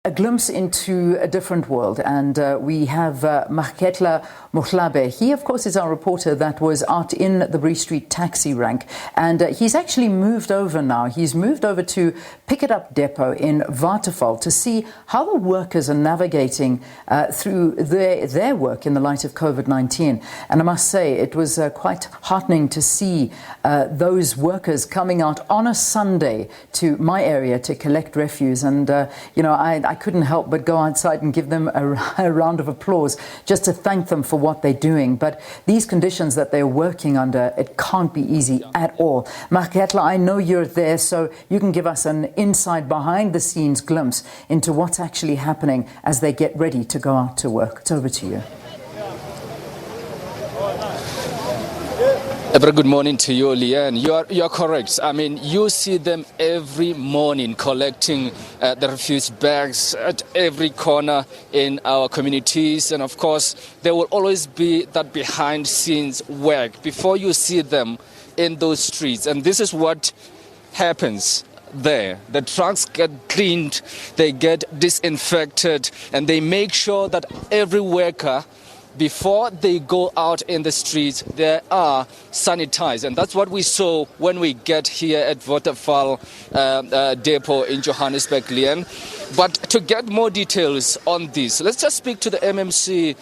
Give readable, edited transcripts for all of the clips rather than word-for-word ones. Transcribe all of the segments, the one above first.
A glimpse into a different world, and we have Maageketla Mohlabe. He, of course, is our reporter that was out in the Bree Taxi Rank, and he's actually moved over now. He's moved over to Pikitup Depot in Waterval to see how the workers are navigating through their work in the light of COVID-19. And I must say, it was quite heartening to see those workers coming out on a Sunday to my area to collect refuse. And, I couldn't help but go outside and give them a round of applause just to thank them for what they're doing. But these conditions that they're working under, it can't be easy at all. Maageketla, I know you're there, so you can give us an inside behind-the-scenes glimpse into what's actually happening as they get ready to go out to work. It's over to you. A very good morning to you, Leanne. You're correct. I mean, you see them every morning collecting the refuse bags at every corner in our communities. And of course, there will always be that behind-scenes work before you see them in those streets. And this is what happens there. The trucks get cleaned, they get disinfected, and they make sure that every worker, before they go out in the streets, they are sanitized. And that's what we saw when we get here at Waterval Depot in Johannesburg, Leanne. But to get more details on this, let's just speak to the MMC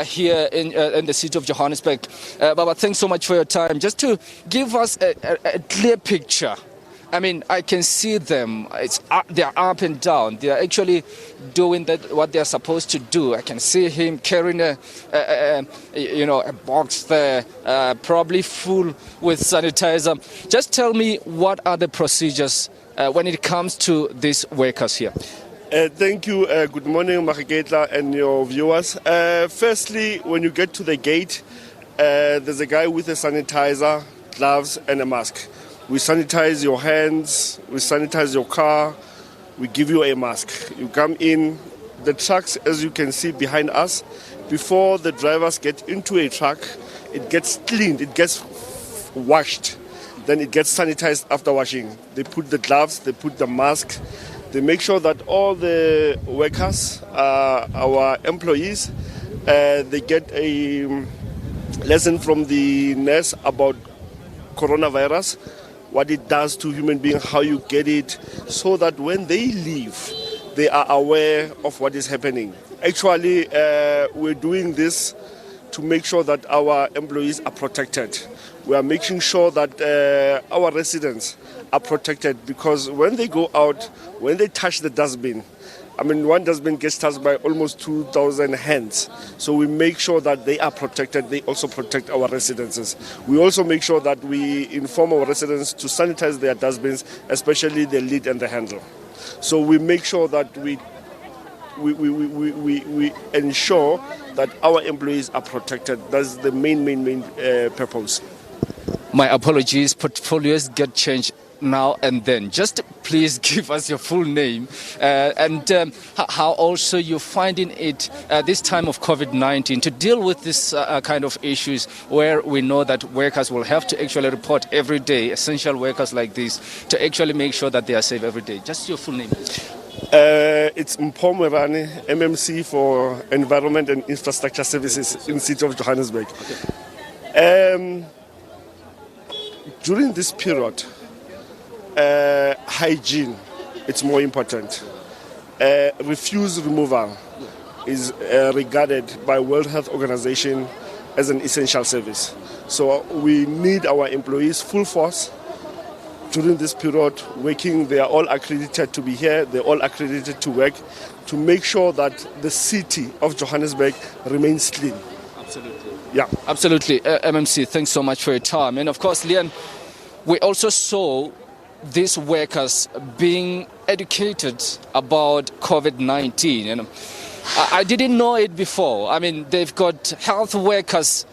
here in the city of Johannesburg. Baba, thanks so much for your time. Just to give us a clear picture. I mean, I can see them. They're up and down. They're actually doing what they're supposed to do. I can see him carrying a box there, probably full with sanitizer. Just tell me, what are the procedures when it comes to these workers here? Thank you. Good morning, Maageketla and your viewers. Firstly, when you get to the gate, there's a guy with a sanitizer, gloves, and a mask. We sanitize your hands, we sanitize your car, we give you a mask. You come in, the trucks, as you can see behind us, before the drivers get into a truck, it gets cleaned, it gets washed, then it gets sanitized after washing. They put the gloves, they put the mask, they make sure that all the workers, our employees, they get a lesson from the nurse about coronavirus, what it does to human beings, how you get it, so that when they leave, they are aware of what is happening. Actually, we're doing this to make sure that our employees are protected. We are making sure that our residents are protected, because when they go out, when they touch the dustbin, I mean, one dustbin gets touched by almost 2,000 hands. So we make sure that they are protected. They also protect our residences. We also make sure that we inform our residents to sanitize their dustbins, especially the lid and the handle. So we make sure that we ensure that our employees are protected. That's the main purpose. My apologies, portfolios get changed now and then. Just please give us your full name and how also you're finding it this time of COVID-19 to deal with this kind of issues, where we know that workers will have to actually report every day, essential workers like this, to actually make sure that they are safe every day. Just your full name. It's Mpomwerani, MMC for Environment and Infrastructure Services in the city of Johannesburg. Okay. During this period, hygiene, it's more important. Refuse removal is regarded by World Health Organization as an essential service. So we need our employees full force during this period working. They are all accredited to be here. They're all accredited to work to make sure that the city of Johannesburg remains clean. Absolutely. Yeah. Absolutely. MMC, thanks so much for your time. And of course, Leanne, we also saw these workers being educated about COVID-19. And I didn't know it before. I mean, they've got health workers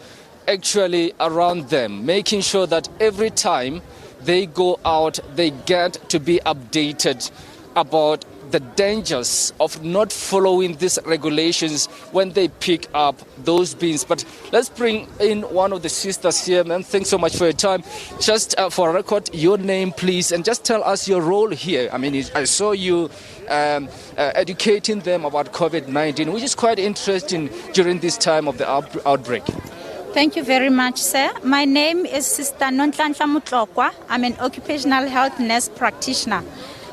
actually around them, making sure that every time they go out, they get to be updated about the dangers of not following these regulations when they pick up those bins. But let's bring in one of the sisters here, ma'am. Thanks so much for your time. Just for a record, your name, please, and just tell us your role here. I mean, I saw you educating them about COVID-19, which is quite interesting during this time of the outbreak. Thank you very much, sir. My name is Sister Nonhlanhla Mutlokwa. I'm an occupational health nurse practitioner.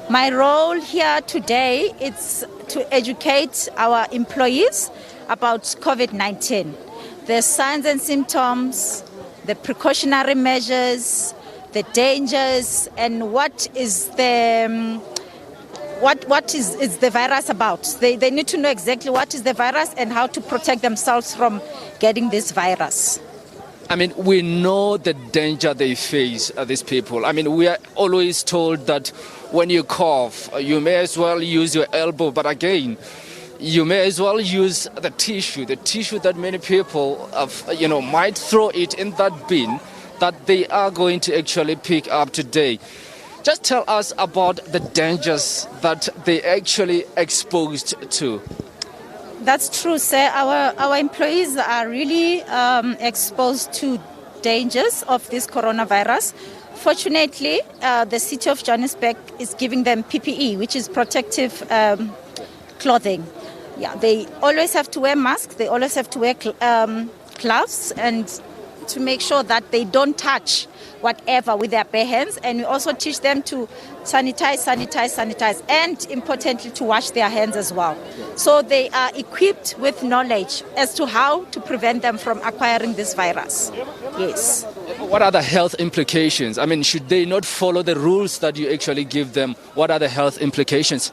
My role here today is to educate our employees about COVID-19, the signs and symptoms, the precautionary measures, the dangers, and what is the virus about. They need to know exactly what is the virus and how to protect themselves from getting this virus. I mean, we know the danger they face, these people. I mean, we are always told that when you cough, you may as well use your elbow. But again, you may as well use the tissue that many people might throw it in that bin that they are going to actually pick up today. Just tell us about the dangers that they actually exposed to. That's true, sir. Our employees are really exposed to dangers of this coronavirus. Fortunately, the city of Johannesburg is giving them PPE, which is protective clothing. Yeah, they always have to wear masks. They always have to wear gloves, and to make sure that they don't touch whatever with their bare hands. And we also teach them to sanitize, and importantly, to wash their hands as well. So they are equipped with knowledge as to how to prevent them from acquiring this virus. Yes. What are the health implications? I mean, should they not follow the rules that you actually give them? What are the health implications?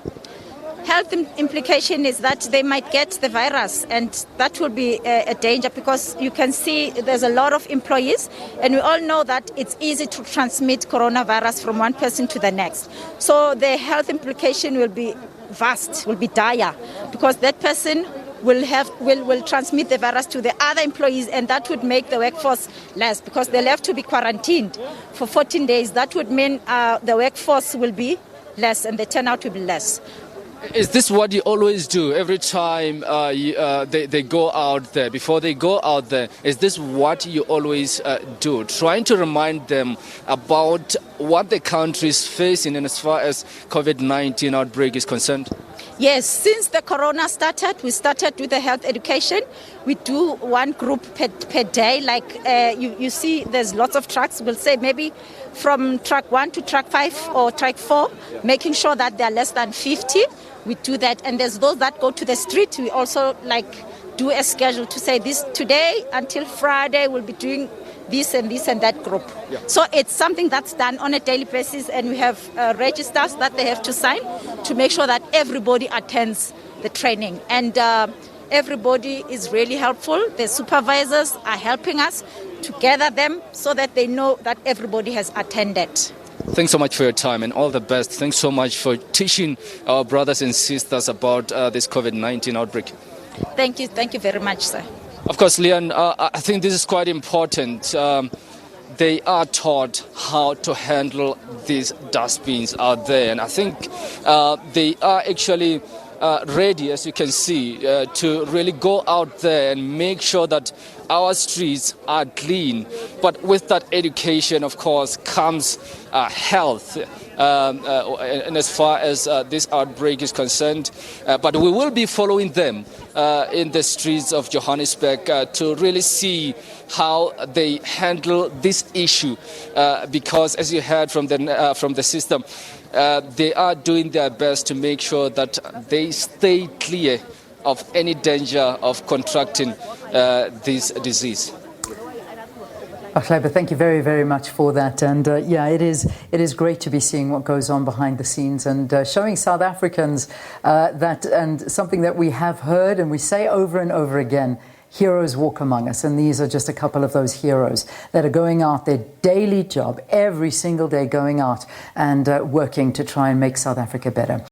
Health implication is that they might get the virus, and that will be a danger, because you can see there's a lot of employees, and we all know that it's easy to transmit coronavirus from one person to the next. So the health implication will be vast, will be dire, because that person will transmit the virus to the other employees, and that would make the workforce less, because they'll have to be quarantined for 14 days. That would mean the workforce will be less and the turnout will be less. Is this what you always do every time they go out there? Before they go out there, is this what you always do? Trying to remind them about what the country is facing, and as far as COVID-19 outbreak is concerned? Yes, since the corona started, we started with the health education. We do one group per day. Like you see, there's lots of trucks. We'll say maybe from truck 1 to truck 5 or truck 4, making sure that there are less than 50. We do that. And there's those that go to the street. We also do a schedule to say this today until Friday we'll be doing this and that group. Yeah. So it's something that's done on a daily basis, and we have registers that they have to sign to make sure that everybody attends the training. And everybody is really helpful. The supervisors are helping us to gather them so that they know that everybody has attended. Thanks so much for your time, and all the best. Thanks so much for teaching our brothers and sisters about this COVID-19 outbreak. Thank you very much, sir. Of course, Leon, I think this is quite important. They are taught how to handle these dustbins out there, and I think they are actually ready, as you can see, to really go out there and make sure that our streets are clean. But with that education, of course, comes health, and as far as this outbreak is concerned. But we will be following them in the streets of Johannesburg to really see how they handle this issue, because as you heard from the system, they are doing their best to make sure that they stay clear of any danger of contracting this disease. Mohlabe, thank you very, very much for that. And it is great to be seeing what goes on behind the scenes, and showing South Africans that, and something that we have heard and we say over and over again, heroes walk among us. And these are just a couple of those heroes that are going out their daily job every single day, going out and working to try and make South Africa better.